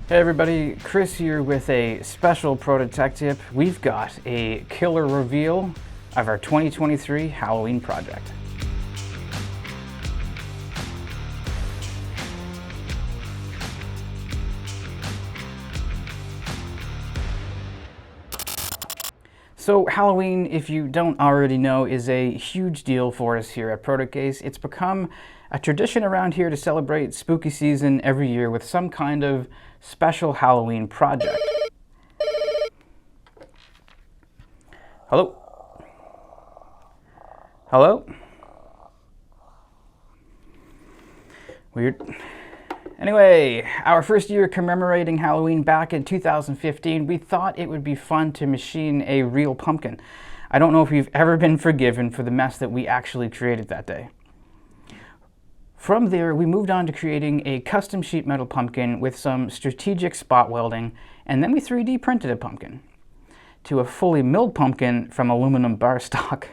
Hey everybody, Chris here with a special prototype tip. We've got a killer reveal of our 2023 Halloween project. So Halloween, if you don't already know, is a huge deal for us here at Protocase. It's become a tradition around here to celebrate spooky season every year with some kind of special Halloween project. Hello? Hello? Weird. Anyway, our first year commemorating Halloween back in 2015, we thought it would be fun to machine a real pumpkin. I don't know if we've ever been forgiven for the mess that we actually created that day. From there, we moved on to creating a custom sheet metal pumpkin with some strategic spot welding, and then we 3D printed a pumpkin to a fully milled pumpkin from aluminum bar stock.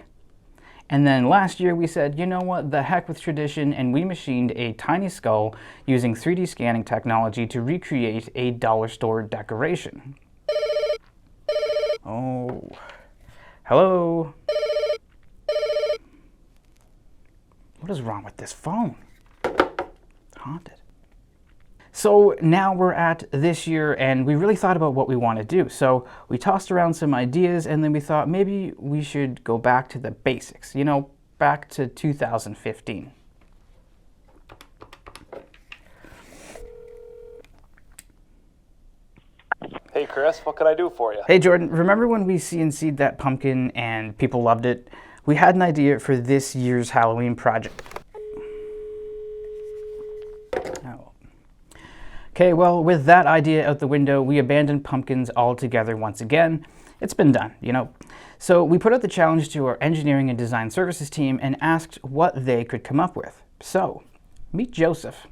And then last year we said, you know what, the heck with tradition, and we machined a tiny skull using 3D scanning technology to recreate a dollar store decoration. Oh, hello? What is wrong with this phone? Haunted. So now we're at this year and we really thought about what we want to do. So we tossed around some ideas and then we thought maybe we should go back to the basics, you know, back to 2015. Hey Chris, what can I do for you? Hey Jordan, remember when we CNC'd that pumpkin and people loved it? We had an idea for this year's Halloween project. Okay, well, with that idea out the window, we abandoned pumpkins altogether once again. It's been done, you know. So we put out the challenge to our engineering and design services team and asked what they could come up with. So, meet Joseph.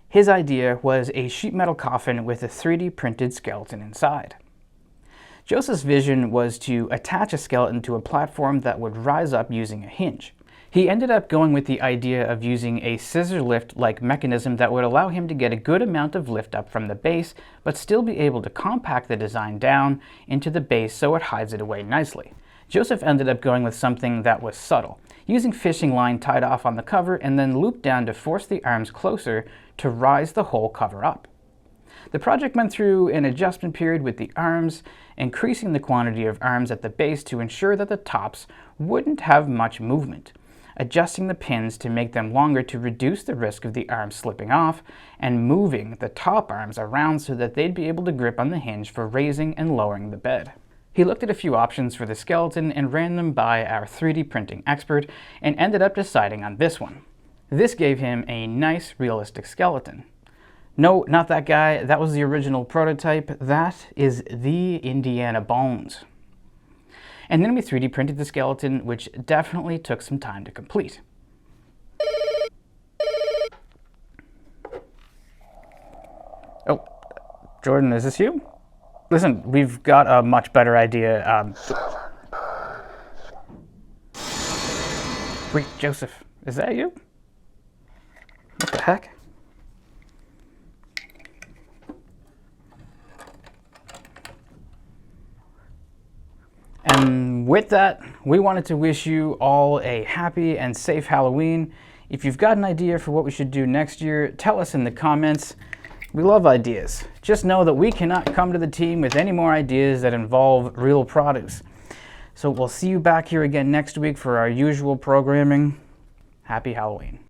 His idea was a sheet metal coffin with a 3D printed skeleton inside. Joseph's vision was to attach a skeleton to a platform that would rise up using a hinge. He ended up going with the idea of using a scissor lift-like mechanism that would allow him to get a good amount of lift up from the base, but still be able to compact the design down into the base so it hides it away nicely. Joseph ended up going with something that was subtle, using fishing line tied off on the cover and then looped down to force the arms closer to rise the whole cover up. The project went through an adjustment period with the arms, increasing the quantity of arms at the base to ensure that the tops wouldn't have much movement, adjusting the pins to make them longer to reduce the risk of the arms slipping off, and moving the top arms around so that they'd be able to grip on the hinge for raising and lowering the bed. He looked at a few options for the skeleton and ran them by our 3D printing expert and ended up deciding on this one. This gave him a nice, realistic skeleton. No, not that guy. That was the original prototype. That is the Indiana Bones. And then we 3D printed the skeleton, which definitely took some time to complete. Oh, Jordan, is this you? Listen, we've got a much better idea. Wait, Joseph, is that you? What the heck? And with that, we wanted to wish you all a happy and safe Halloween. If you've got an idea for what we should do next year, tell us in the comments. We love ideas. Just know that we cannot come to the team with any more ideas that involve real produce. So we'll see you back here again next week for our usual programming. Happy Halloween.